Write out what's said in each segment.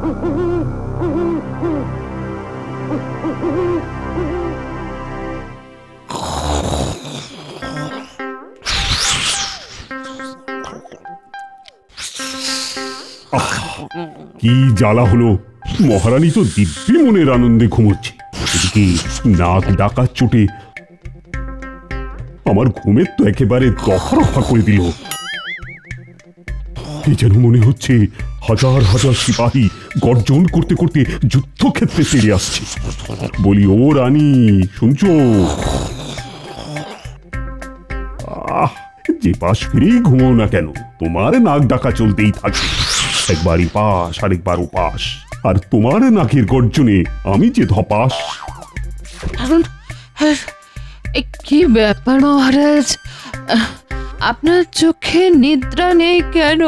কি জ্বালা হলো! মহারানী তো দিব্যি মনের আনন্দে ঘুমোচ্ছে, এদিকে নাক ডাকার চোটে আমার ঘুমের তো একেবারে দফা রফা করে দিল। কি যেন মনে হচ্ছে হাজার হাজার সিপাহী গর্জন করতে করতে যুদ্ধক্ষেত্রে তেড়ে আসছে। বলি, ও রানী, শুনছো? যে পাশ ফিরেই ঘুমো না কেন, তোমার নাক ডাকা চলতেই থাকে, একবার এপাশ আরেকবার ওপাশ, আর তোমার নাকের গর্জনে আমি যে ধপাস। কি ব্যাপার মহারাজ, আপনার চোখে নিদ্রা নেই কেন?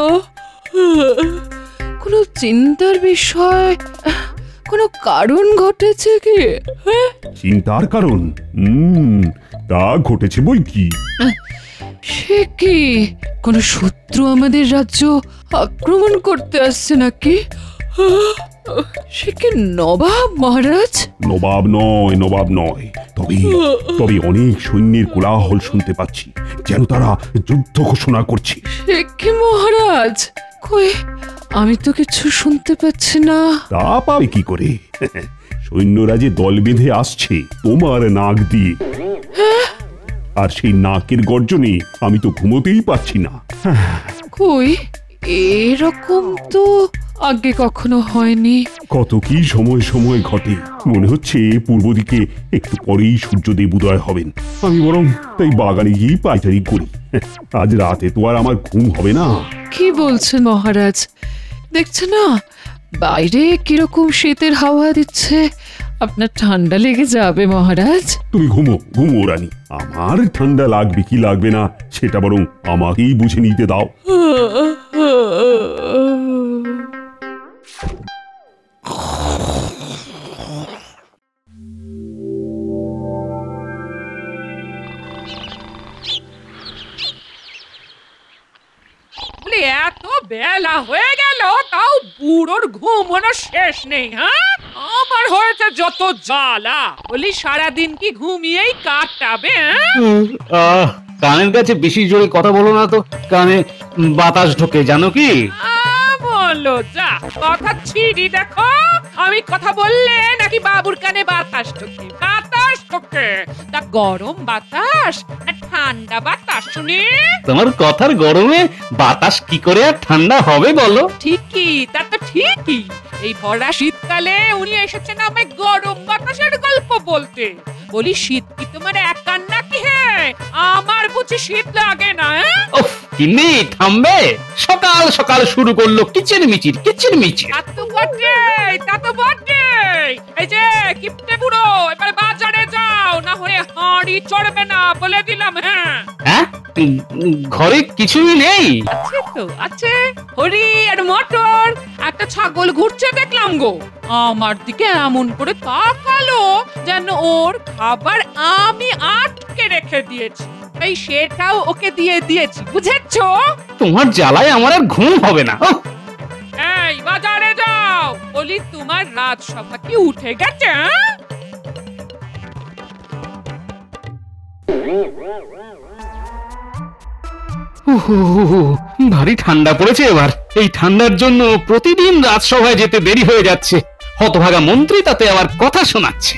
কোনো চিন্তার বিষয়, কোনো কারণ ঘটেছে কি? চিন্তার কারণ? তা ঘটেছে বই কি। সে কি, কোনো শত্রু আমাদের রাজ্য আক্রমণ করতে আসছে নাকি? সে কি নবাব মহারাজ? নবাব নয়, নবাব নয়, তবে অনেক সৈন্যের কোলাহল শুনতে পাচ্ছি, যেন তারা যুদ্ধ ঘোষণা করছে। সে কি মহারাজ? কই, আমি তো কিছু শুনতে পাচ্ছি না। তা পাবে কি করে? সৈন্যরা যে দল বেঁধে আসছে তোমার নাক দিয়ে, আর সেই নাকের গর্জনে আমি তো ঘুমোতেই পাচ্ছি না। কই, এরকম তো আগে কখনো হয়নি। কত কি সময় সময় ঘটে, মনে হচ্ছে পূর্ব দিকে একটু পরেই সূর্যদেব উদয় হবেন। আমি বরং তাই বাগানে গিয়ে পায়চারি করি, আজ রাতে তো আর আমার ঘুম হবে না। কি বলছেন মহারাজ? দেখছে না বাইরে কিরকম শীতের হাওয়া দিচ্ছে, আপনার ঠান্ডা লেগে যাবে মহারাজ। তুমি ঘুমো ঘুমো রানী, আমার ঠান্ডা লাগবে কি লাগবে না সেটা বরং আমাকেই বুঝে নিতে দাও। এত বেলা হয়ে গেল তাও বুড়োর ঘুমোনো শেষ নেই। হ্যাঁ, আমার হয়েছে যত জ্বালা, বলি সারাদিন কি ঘুমিয়েই কাটাবে? কানের কাছে বেশি জোরে কথা বলো না তো, কানে বাতাস ঢোকে, জানো কি? বলো যা, কথা ছিড়ি দেখো। আমি কথা বললে নাকি বাবুর কানে বাতাস ঢোকে? বাতাস ঢোকে, তা গরম বাতাস না ঠান্ডা বাতাস শুনি? তোমার কথার গরমে বাতাস কি করে আর ঠান্ডা হবে বলো? ঠিকই, তা তো ঠিকই। এই ভরা শীতকালে উনি এসেছেন আমায় গরম বাতাসের গল্প বলতে। বলি, শীত কি তোমার একার নাকি? হ্যাঁ, আমার বুঝি শীত লাগে না? কিন্নি থামবে, সকাল সকাল শুরু করলো কিচেন মিচির কিচেন মিচির। তা তো বটে, তা তো বটে। এই যে কিপটে বুড়ো, এবার বাজারে যাও, না হয়ে হাঁড়ি চড়বে না বলে দিলাম। হ্যাঁ, ঘরে কিছুই নেই? আছে তো, আছে হরি আর মটর, একটা ছাগল ঘুরছে দেখলাম গো। আমার দিকে এমন করে তাকালো যেন ওর খাবার আমি আটকে রেখে দিয়েছি, তাই সেটাও ওকে দিয়ে দিয়েছি, বুঝেছো? তোমার জ্বালায় আমার আর ঘুম হবে না। এই বাজারে যাও, বলি তোমার রাজসভা কি উঠে গেছে? ভারী ঠান্ডা পড়েছে এবার। এই ঠান্ডার জন্য প্রতিদিন রাজসভায় যেতে দেরি হয়ে যাচ্ছে। হতভাগা মন্ত্রী তাতে আবার কথা শোনাচ্ছে।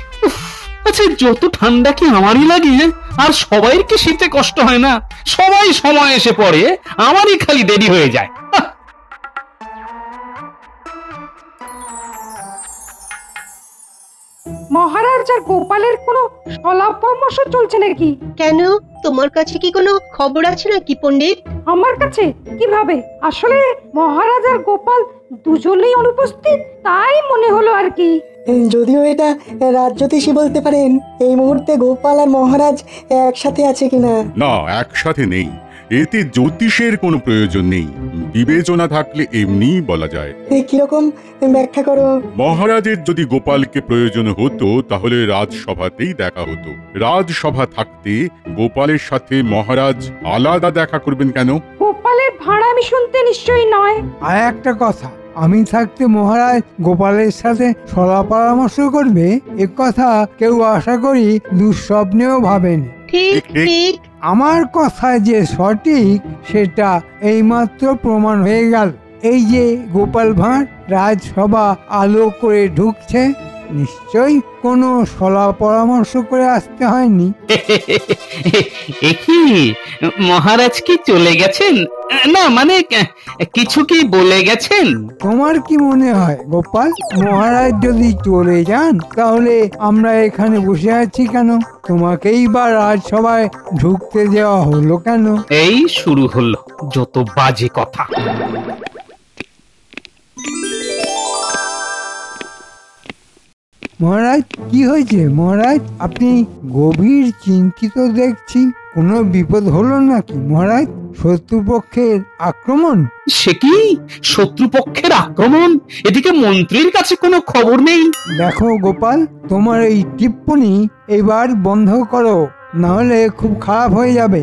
আচ্ছা, যত ঠান্ডা কি আমারই লাগে? আর সবাইর কি শীতে কষ্ট হয় না? সবাই সময় এসে পড়ে, আমারই খালি দেরি হয়ে যায়। মহারাজ আর গোপালের কোনো সলাপ পরামর্শ চলছে নাকি? কেন, তোমার কাছে কি কোনো খবর আছে নাকি পণ্ডিত? আমার কাছে কিভাবে? আসলে মহারাজ আর গোপাল দুজনেই অনুপস্থিত, তাই মনে হলো আর কি। যদিও এটা রাজ্যতীশই বলতে পারেন এই মুহূর্তে গোপাল আর মহারাজ একসাথে আছে কিনা। না, একসাথে নেই। এতে জ্যোতিষের কোনো প্রয়োজন নেই, বিবেচনা থাকলে এমনিই বলা যায়। কিরকম ব্যাখ্যা করো? মহারাজের যদি গোপালকে প্রয়োজন হতো তাহলে রাজসভাতেই দেখা হতো। রাজসভা থাকতে গোপালের সাথে মহারাজ আলাদা দেখা করবেন কেন? গোপালের ভাড়া আমি শুনতে নিশ্চয়ই নয়। আর একটা কথা, আমি থাকতে মহারাজ গোপালের সাথে সলা পরামর্শ করবে এ কথা কেউ আশা করি দুঃস্বপ্নেও ভাবেনি। ঠিক ঠিক। আমার কথা যে সঠিক সেটা এইমাত্র প্রমাণ হয়ে গেল। এই যে গোপাল ভাঁড় রাজসভা আলো করে ঢুকছে, নিশ্চয়ই কোনো সলা পরামর্শ করে আসতে হয়নি। কি মহারাজ কি চলে গেছেন? না মানে কিছু কি বলে গেছেন? তোমার কি মনে হয় গোপাল, মহারাজ যদি চলে যান তাহলে আমরা এখানে বসে আছি কেন? তোমাকেই বা রাজসভায় ঢুকতে দেওয়া হলো কেন? এই শুরু হলো যত বাজে কথা। মহারাজ কি হয়েছে মহারাজ? আপনি গভীর চিন্তিত দেখছি। কোনো বিপদ হলো নাকি মহারাজ? শত্রুপক্ষের আক্রমণ? সে কি শত্রুপক্ষের আক্রমণ? এদিকে মন্ত্রীর কাছে কোনো খবর নেই। দেখো গোপাল, তোমার এই টিপ্পনি এবার বন্ধ করো, না হলে খুব খারাপ হয়ে যাবে।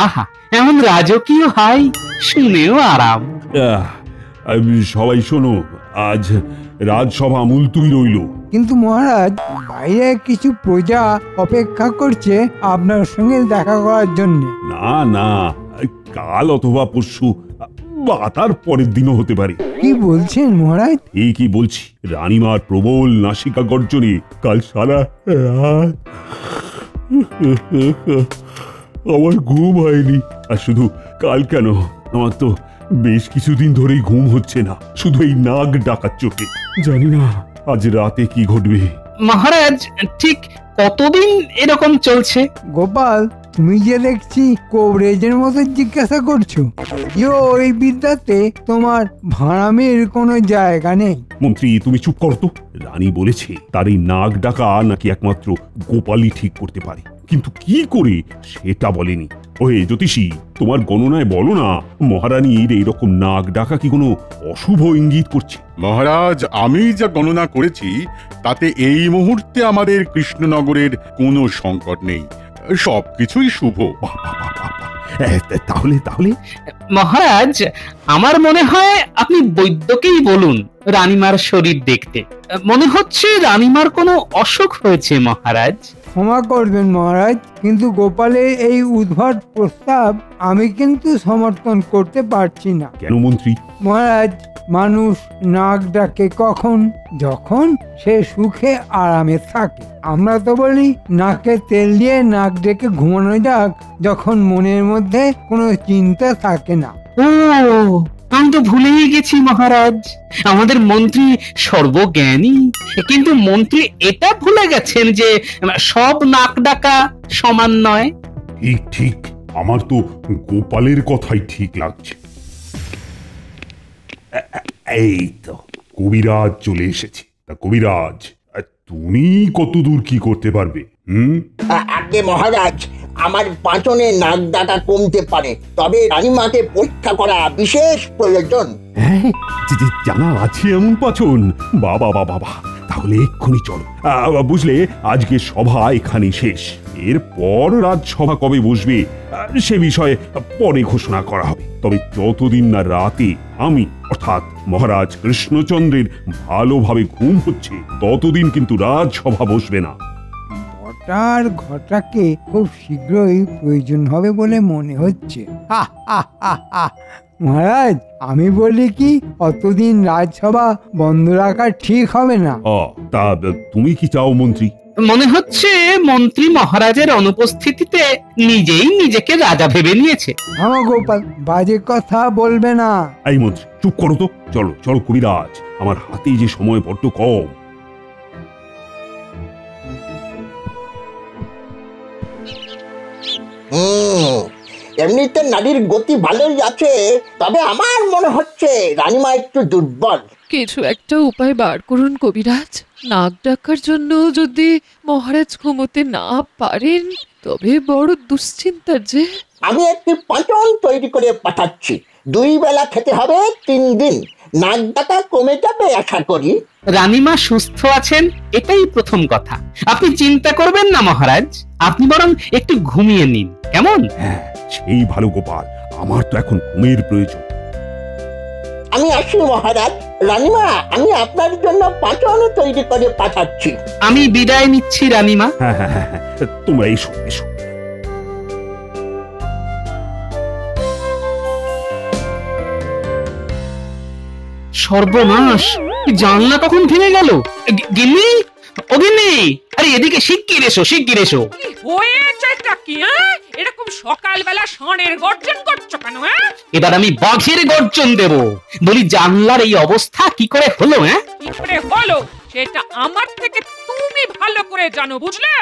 আহা, এমন রাজকীয় হাই, শুনেও আরাম। সবাই শোনো, আজ রাজসভা মুলতুবি রইল। কিন্তু মহারাজ, বাইরে কিছু প্রজা অপেক্ষা করছে আপনার সঙ্গে দেখা করার জন্য। না না, কাল অথবা পরশু বা তার পরের দিনও হতে পারে। কি বলছেন মহারাজ? ঠিকই বলছি। রানীমার প্রবল নাসিকা গর্জনে কাল সারা রাত আমার ঘুম হয়নি। আর শুধু কাল কেন, আমার তো বেশ কিছুদিন ধরেই ঘুম হচ্ছে না, শুধু এই নাক ডাকার চোখে। জানি না আজ রাতে কি ঘটবে। মহারাজ ঠিক কতদিন এরকম চলছে? গোপাল, তুমি যে দেখছি কবরেজের মতো জিজ্ঞাসা করছো। ওই বিদ্যাতে তোমার ভাড়ামের কোনো জায়গা নেই। মন্ত্রী তুমি চুপ করো তো। রানী বলেছে তার এই নাক ডাকা নাকি একমাত্র গোপালই ঠিক করতে পারে, কিন্তু কি করে সেটা বলেনি। ওহে জ্যোতিষী, তোমার গণনায় বলো না, মহারানীর এইরকম নাক ডাকা কি কোনো অশুভ ইঙ্গিত করছে? মহারাজ, আমি যা গণনা করেছি তাতে এই মুহূর্তে আমাদের কৃষ্ণনগরের কোনো সংকট নেই, সবকিছুই শুভ। তাহলে তাহলে মহারাজ, আমার মনে হয় আপনি বৈদ্যকেই বলুন রানীমার শরীর দেখতে। মনে হচ্ছে রানীমার কোনো অসুখ হয়েছে মহারাজ। ক্ষমা করবেন মহারাজ, কিন্তু গোপালের এই উদ্ভট প্রস্তাব আমি কিন্তু সমর্থন করতে পারছি না। কেন মন্ত্রী? মহারাজ, মানুষ নাক ডাকে কখন? যখন সে সুখে আরামে থাকে। আমরা তো বলি নাকে তেল দিয়ে নাক ডেকে ঘুমানো যাক যখন মনের মধ্যে কোনো চিন্তা থাকে না। ও, আমি তো ভুলেই গেছি মহারাজ, আমাদের মন্ত্রী সর্বজ্ঞানী। কিন্তু মন্ত্রী এটা ভুলে গেছেন যে সব নাক ডাকা সমান নয়। ঠিক ঠিক, আমার তো গোপালের কথাই ঠিক লাগছে। এই তো কবিরাজ চলে এসেছে। তা কবিরাজ, তুমি কতদূর কি করতে পারবে? আগে মহারাজ, আমার পাঁচনে নাক ডাকা কমতে পারে, তবে রানীমাকে পরীক্ষা করা বিশেষ প্রয়োজন। জানা আছে এমন পাচন? বাবা বাবা বাবা, তাহলে এক্ষুনি চলো। বুঝলে, আজকে সভা এখানেই শেষ। এরপর রাজসভা কবে বসবে সে বিষয়ে পরে ঘোষণা করা হবে। তবে যতদিন না রাতে আমি অর্থাৎ মহারাজ কৃষ্ণচন্দ্রের ভালোভাবে ঘুম হচ্ছে, ততদিন কিন্তু রাজসভা বসবে না। বটার ঘটাকে খুব শীঘ্রই প্রয়োজন হবে বলে মনে হচ্ছে। মহারাজ, আমি বলি কি, অতদিন রাজসভা বন্ধ রাখা ঠিক হবে না। তা তুমি কি চাও মন্ত্রী? মনে হচ্ছে মন্ত্রী মহারাজের অনুপস্থিতিতে নিজেই নিজেকে রাজা ভেবে নিয়েছে। আমার গোপাল, বাজে কথা বলবে না। এই মন্ত্রী চুপ করো তো। চলো চলো কবিরাজ, আমার হাতে যে সময় বড্ড কম। এমনিতে নারীর গতি ভালোই আছে, তবে আমার মনে হচ্ছে রানীমা একটু দুর্বল। কিছু একটা উপায় বার করুন কবিরাজ। নাক ডাকার জন্য যদি মহারাজ ঘুমোতে না পারেন তবে বড় দুশ্চিন্তার যে। আমি একটি পাঁচন তৈরি করে পাঠাচ্ছি, 2 বেলা খেতে হবে 3 দিন, নাক ডাকা কমে যাবে আশা করি। রানীমা সুস্থ আছেন, এটাই প্রথম কথা। আপনি চিন্তা করবেন না মহারাজ, আপনি বরং একটু ঘুমিয়ে নিন, কেমন? সেই ভালো গোপাল, আমার তো এখন ঘুমের প্রয়োজন। আমি আসি মহারাজ। রানীমা, আমি আপনার জন্য পাঁচন তৈরি করে পাঠাচ্ছি। আমি বিদায় নিচ্ছি রানীমা। হ্যাঁ হ্যাঁ হ্যাঁ হ্যাঁ, তোমরা এসো এসো। সর্বনাশ, জানলা কখন ভেঙে গেল? গিন্নি, ও গিন্নি, আরে এদিকে শিগগির এসো, শিগগির এসো। কি হয়েছেটা কি? এরকম সকালবেলা ষাঁড়ের গর্জন করছো কেন? এবার আমি বাঘের গর্জন দেব। বলি, জানলার এই অবস্থা কি করে হলো? কি করে হলো সেটা আমার থেকে তুমি ভালো করে জানো, বুঝলে?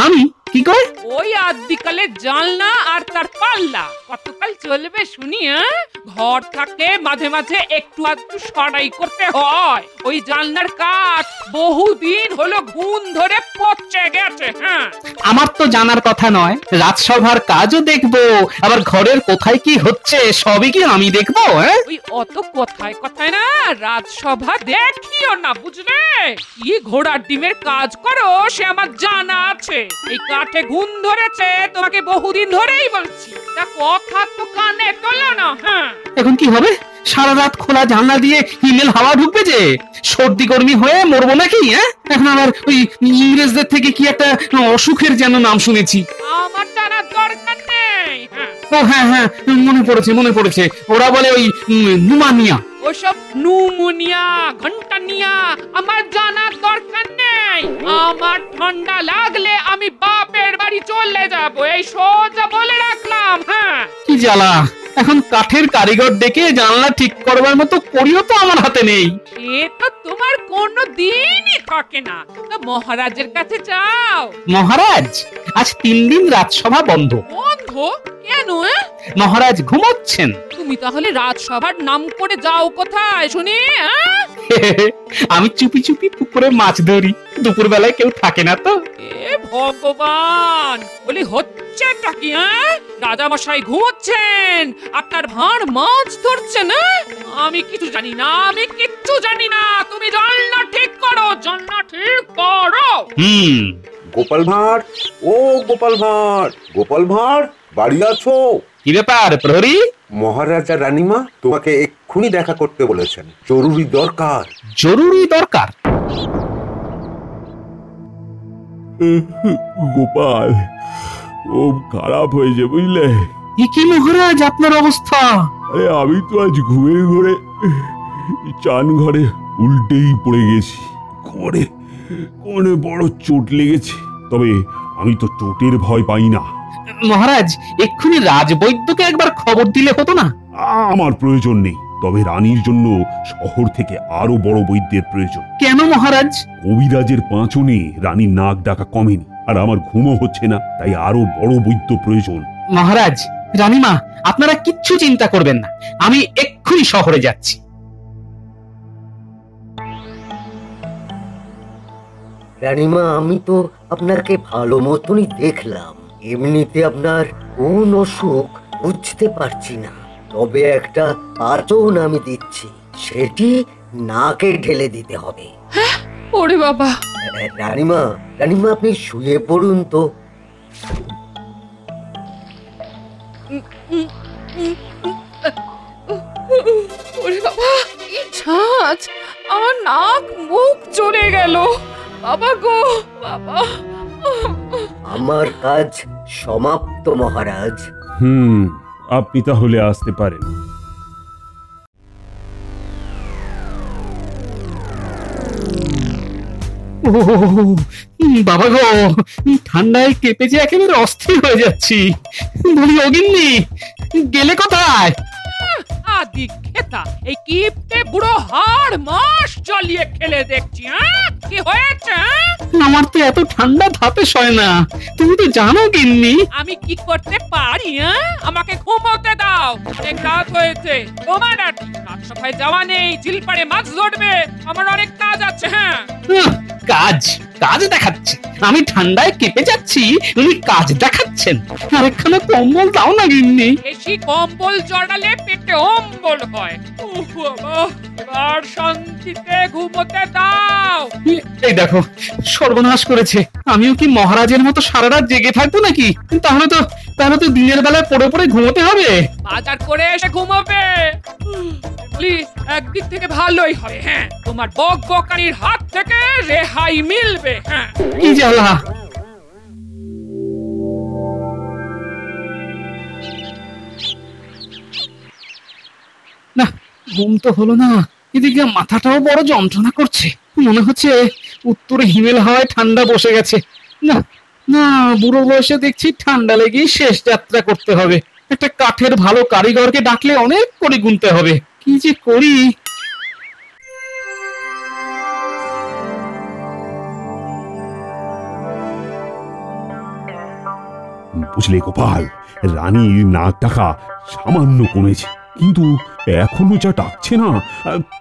আমি কি করে? ওই আদিকালে জানলা আর তার পাল্লা কতকাল চলবে শুনি? ঘর থাকে মাঝে মাঝে একটু আধটু সরাই করতে হয়। ওই জানলার কাঠ বহুদিন হলো ঘুণ ধরে পচে গেছে। আমার তো জানার কথা নয়, রাজসভার কাজও দেখবো, আবার ঘরের কোথায় কি হচ্ছে সবই কি আমি দেখবো? ওই অত কথায় কথায় না রাজসভা দেখিও না, বুঝলে? কি ঘোড়ার ডিমের কাজ করো সে আমার জানা আছে। এই কাঠে ঘুণ ধরেছে তোমাকে বহুদিন ধরেই বলছি, তা কথা তো কানে তোলো না। এখন কি হবে? সারা রাত খোলা জানলা দিয়ে হিমেল হাওয়া ঢুকবে যে, সর্দি গরমি হয়ে মরবো নাকি? এখন আবার ওই ইংরেজদের থেকে কি একটা অসুখের যেন নাম শুনেছি। আমার জানার দরকার নেই। ও হ্যাঁ হ্যাঁ, মনে পড়েছে, ওরা বলে ওই নুমানিয়া। ওসব নুমোনিয়া ঘন্টানিয়া আমার জানার দরকার নেই। আমার ঠান্ডা লাগলে আমি বাপের বাড়ি চলে যাব, এই সোজা বলে রাখলাম। কি জ্বালা, এখন কাঠের কারিগর ডেকে জানলা ঠিক করবার মতো করিও তো আমার হাতে নেই। এ তো তোমার কোনো দিনই থাকে না। তো মহারাজের কাছে যাও। মহারাজ, আজ 3 দিন রাজসভা বন্ধ। বন্ধ কেন? মহারাজ ঘুমোচ্ছেন। তুমি তাহলে রাজসভার নাম করে যাও কোথায় শুনি? আমি চুপি চুপি পুকুরে মাছ ধরি, দুপুর বেলায় কেউ থাকে না তো। এ ভগবান, বলি হচ্ছেটা কি? রাজা মশাই ঘুমোচ্ছেন, আপনার ভাঁড় মাছ ধরছেন। আমি কিছু জানি না, তুমি জানলা ঠিক করো, গোপাল ভাঁড়, ও গোপাল ভাঁড়, গোপাল ভাঁড়, বাড়ি আছো? কি ব্যাপার প্রহরী? মহারাজা রানীমা তোমাকে এক্ষুনি দেখা করতে বলেছেন, জরুরি দরকার। জরুরি দরকার? গোপাল খুব খারাপ হয়েছে, বুঝলে? কি মহারাজ আপনার অবস্থা? আরে আমি তো আজ ঘুমের ঘরে চান ঘরে উল্টেই পড়ে গেছি। কোমরে বড় চোট লেগেছে, তবে আমি তো চোটের ভয় পাই না। মহারাজ, এক্ষুনি রাজবৈদ্যকে একবার খবর দিলে হতো না? আমার প্রয়োজন নেই, তবে রানীর জন্য শহর থেকে আরো বড় বৈদ্যের প্রয়োজন। কেন মহারাজ? কবিরাজের পাঁচনে রানীর নাক ডাকা কমেনি, আর আমার ঘুমও হচ্ছে না, তাই আরো বড় বৈদ্য প্রয়োজন। মহারাজ, রানীমা, আপনারা কিচ্ছু চিন্তা করবেন না, আমি এক্ষুনি শহরে যাচ্ছি। রানীমা, আমি তো আপনাকে ভালো মতনই দেখলাম, এমনিতে আপনার কোন অসুখ বুঝতে পারছি না, তবে একটা পাচন আমি দিচ্ছি, সেটি নাকে ঢেলে দিতে হবে। ওরে বাবা! রানীমা, আপনি শুয়ে পড়ুন তো। ওরে বাবা, কি ঝাঁজ! আমার নাক মুখ চলে গেল। বাবা গো, বাবা! আমার কাজ সমাপ্ত মহারাজ। আপনি তাহলে আসতে পারেন। বাবা গো, ঠান্ডায় কেঁপে যে একেবারে অস্থির হয়ে যাচ্ছি। বলি, অগিন্নি, গেলে কোথায়? আদি খেতা, এই কিপটে বুড়ো হাড় মাস জ্বালিয়ে খেলে দেখছি। কি হয়েছে? আমার তো এত ঠান্ডা ধাপে সয় না, তুমি তো জানো গিন্নি। আমি কি করতে পারি? আমাকে ঘুমোতে দাও, অনেক রাত হয়েছে। তোমার আর রাজসভায় যাওয়া নেই, ঝিলপাড়ে মাছ ধরবে, আমার অনেক কাজ আছে। কাজ দেখাচ্ছে? আমি ঠান্ডায় কেঁপে যাচ্ছি, উনি কাজ দেখাচ্ছেন? আরেকখানা কম্বল দাও না গিন্নি। বেশি কম্বল জড়ালে পেটে অম্বল হয়। এবার শান্তিতে ঘুমোতে দাও। এই দেখো, সর্বনাশ করেছে। আমিও কি মহারাজের মতো সারা রাত জেগে থাকবো নাকি? তাহলে তো তাহলে তো দিনের বেলায় পড়ে পড়ে ঘুমোতে হবে। বাজার করে এসে ঘুমাবে। একদিক থেকে ভালোই হয়, হ্যাঁ, তোমার বক বকারির হাত থেকে রেহাই মিলবে। হ্যাঁ, কি জ্বালা। না, ঘুম তো হলো না, এদিকে মাথাটাও বড় যন্ত্রণা করছে। মনে হচ্ছে উত্তরে হিমেল হাওয়ায় ঠান্ডা বসে গেছে। না না, বুড়ো বয়সে দেখছি ঠান্ডা লেগেই শেষ যাত্রা করতে হবে। একটা কাঠের ভালো কারিগরকে ডাকলে অনেক করে গুনতে হবে। কি যে করি। বুঝলে গোপাল, রানীর নাক ডাকা সামান্য কমেছে, কিন্তু এখনো যা ডাকছে না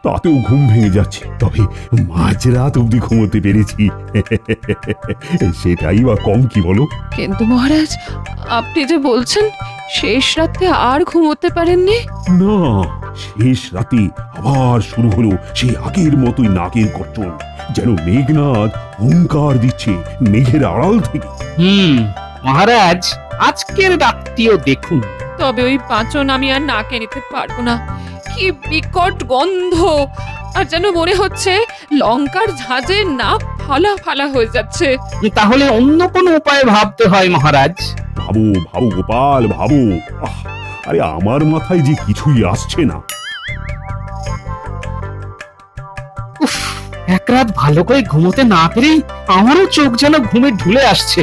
তাতেও ঘুম ভেঙে যাচ্ছে। তবে মাঝরাত অব্দি ঘুমোতে পেরেছি, সেটাই বা কম কি বলো? কিন্তু মহারাজ, আপনি যে বলছেন শেষ রাতে আর ঘুমোতে পারেননি। না, শেষ রাতে আবার শুরু হলো সেই আগের মতোই নাকের গর্জন, যেন মেঘনাদ হুঙ্কার দিচ্ছে মেঘের আড়াল থেকে। মহারাজ, আজকের রাতটিও দেখুন। তবে ওই পাঁচন আমি আর নাকে নিতে পারবো না। কি বিকট গন্ধ, আর যেন মনে হচ্ছে লঙ্কার ঝাঁজে নাক ফালা ফালা হয়ে যাচ্ছে। তাহলে অন্য কোনো উপায় ভাবতে হয় মহারাজ। ভাবো ভাবো গোপাল, ভাবো। আরে আমার মাথায় যে কিছুই আসছে না। এক রাত ভালো করে ঘুমোতে না পেরেই আমারও চোখ যেন ঘুমে ঢুলে আসছে।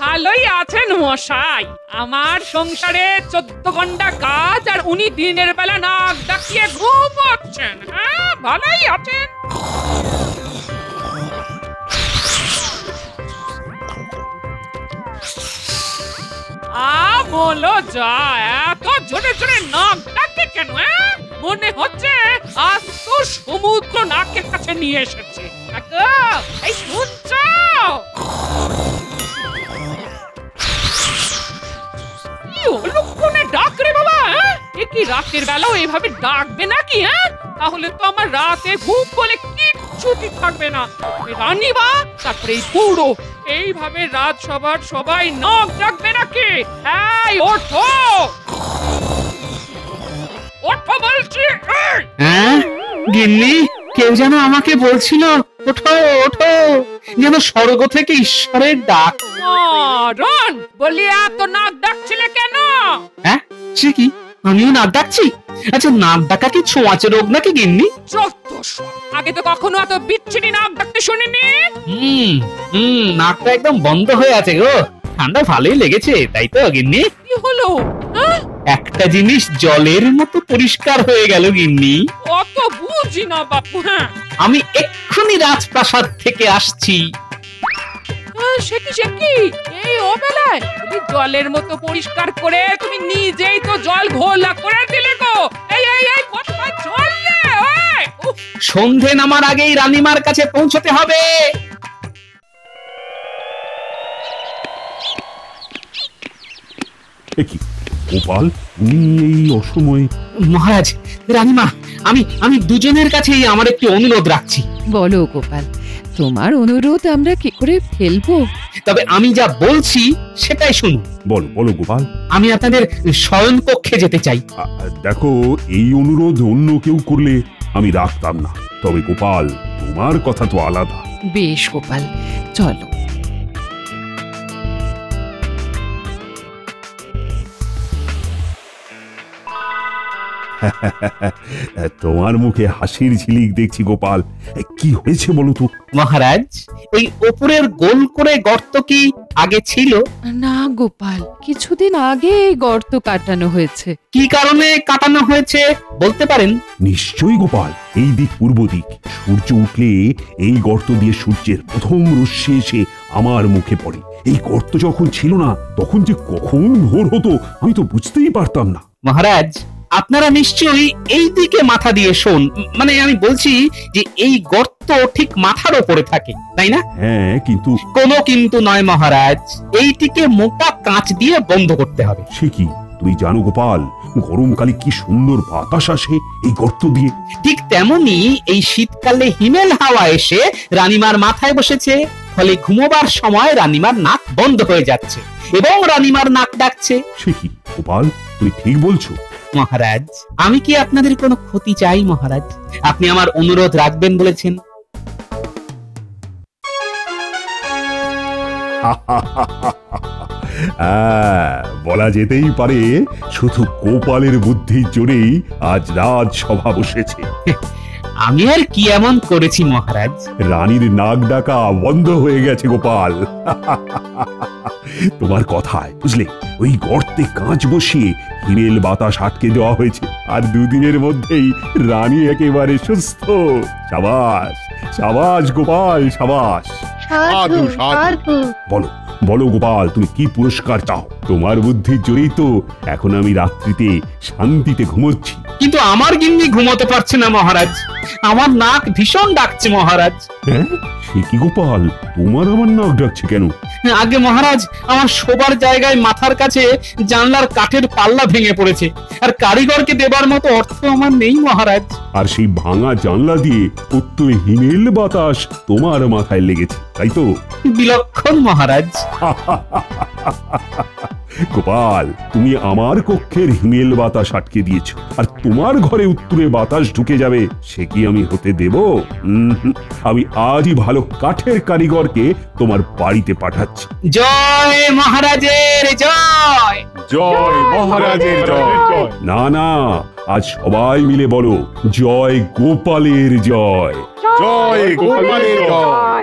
ভালোই আছেন মশাই? আমার সংসারে 14 ঘন্টা কাজ, আর উনি দিনের বেলা নাক ডাকিয়ে ঘুমোচ্ছেন। হ্যাঁ, ভালোই আছেন। বলো যা, এত জোরে জোরে নাক ডাকে কেন? মনে হচ্ছে আজ তো সমুদ্র নাকের কাছে নিয়ে এসেছে। এই শুনছ? ডাক রে বাবা, কি রাতের বেলাও এভাবে ডাকবে নাকি? তাহলে তো আমার রাতে ঘুম বলে কিচ্ছুটি থাকবে না। রানীমা, তারপরে এই পুরো এইভাবে রাজসভার সবাই নাক ডাকবে নাকি? এই ওঠো, ওঠো বলছি। গিন্নি, কেউ যেন আমাকে বলছিল ওঠো ওঠো, যেন স্বর্গ থেকে ঈশ্বরের ডাক। রন বলি, এত নাক ডাকছিলে কেন? হ্যাঁ, সে কি, আমিও নাক ডাকছি? আচ্ছা, নাক ডাকা কি ছোঁয়াচে রোগ নাকি গিন্নি? আগে তো কখনো এত বিচ্ছিরি নাক ডাকতে শুনিনি। নাকটা একদম বন্ধ হয়ে আছে গো। ঠান্ডা ভালোই লেগেছে, তাই তো গিন্নি? কি হলো? একটা জিনিস জলের মতো পরিষ্কার হয়ে গেল গিন্নি। অত বুঝি না বাপু। আমি এক্ষুনি রাজপ্রাসাদ থেকে আসছি। সে কি এই অবেলায় জলের মতো পরিষ্কার করে তুমি নিজেই তো জল ঘোলা করে দিলে গো। এই এই এই কোথায় চললে? সন্ধে নামার আগেই রানীমার কাছে পৌঁছতে হবে। গোপাল, উনি এই অসময়ে? মহারাজ, রানীমা, আমি দুজনের কাছেই আমার একটি অনুরোধ রাখছি। বলো গোপাল, তোমার অনুরোধ আমরা কি করে ফেলবো? তবে আমি যা বলছি সেটাই শুনুন। বলো বলো গোপাল। আমি আপনাদের শয়ন কক্ষে যেতে চাই। দেখো, এই অনুরোধ অন্য কেউ করলে আমি রাখতাম না, তবে গোপাল, তোমার কথা তো আলাদা। বেশ গোপাল, চলো। তোমার মুখে হাসির ঝিলিক দেখছি গোপাল। কি হয়েছে বলো তো? মহারাজ, এই উপরের গোল করে গর্ত কি আগে ছিল? না গোপাল, কিছুদিন আগে এই গর্ত কাটানো হয়েছে। কি কারণে কাটানো হয়েছে বলতে পারেন? নিশ্চয়ই গোপাল, এই দিক পূর্ব দিক। সূর্য উঠলে এই গর্ত দিয়ে সূর্যের প্রথম রশ্মি এসে আমার মুখে পড়ে। এই গর্ত যখন ছিল না, তখন যে কখন ভোর হতো আমি তো বুঝতেই পারতাম না। মহারাজ, আপনারা নিশ্চয়ই এই দিকে মাথা দিয়ে শোন, মানে আমি বলছি যে এই গর্ত ঠিক মাথার উপরে থাকে, তাই না? হ্যাঁ, কিন্তু কোনো কিন্তু নয় মহারাজ, এইটিকে মোটা কাঁচ দিয়ে বন্ধ করতে হবে। সে কি? তুমি জানো গোপাল, গরমকালে কি সুন্দর বাতাস আসে এই গর্ত দিয়ে। ঠিক তেমনি এই শীতকালে হিমেল হাওয়া এসে রানীমার মাথায় বসেছে, ফলে ঘুমোবার সময় রানীমার নাক বন্ধ হয়ে যাচ্ছে এবং রানীমার নাক ডাকছে। সে কি গোপাল, তুমি ঠিক বলছো? মহারাজ, আমি কি আপনাদের কোনো ক্ষতি চাই মহারাজ? আপনি আমার অনুরোধ রাখবেন বলেছেন। বলা যেতেই পারে শুধু গোপালের বুদ্ধির জোরেই আজ রাজসভা বসেছে। আমি আর কি এমন করেছি মহারাজ? রানীর নাক ডাকা বন্ধ হয়ে গেছে গোপাল। তোমার কথায় বুঝলে, ওই গর্তে কাঁচ বসিয়ে হিমেল বাতাস আটকে দেওয়া হয়েছে, আর দুদিনের মধ্যেই রানী একেবারে সুস্থ। সাবাস সাবাস গোপাল, সাবাস। সাধু সাধু। বলো বলো গোপাল, তুমি কি পুরস্কার চাও? তোমার বুদ্ধির জোরেই তো এখন আমি রাত্রিতে শান্তিতে ঘুমোচ্ছি। কিন্তু আমার গিন্নি ঘুমোতে পারছে না মহারাজ, আমার নাক ভীষণ ডাকছে মহারাজ। হ্যাঁ, সে কি গোপাল, তোমার আমার নাক ডাকছে কেন? আগে মহারাজ, আমার শোবার জায়গায় মাথার কাছে জানলার কাঠের পাল্লা ভেঙে পড়েছে, আর কারিগরকে দেবার মতো অর্থ আমার নেই মহারাজ। আর সেই ভাঙা জানলা দিয়ে উত্তরে হিমেল বাতাস তোমার মাথায় লেগেছে, তাই তো? বিলক্ষণ মহারাজ। গোপাল, তুমি আমার কক্ষের হিমেল বাতাস আটকে দিয়েছো, আর তোমার ঘরে উত্তরে বাতাস ঢুকে যাবে, সে কি আমি হতে দেব? আমি আজই ভালো কাঠের কারিগরকে তোমার বাড়িতে পাঠাচ্ছি। জয় মহারাজের জয়। জয় মহারাজের জয়। না না, আজ সবাই মিলে বলো, জয় গোপালের জয়। জয় গোপালের জয়।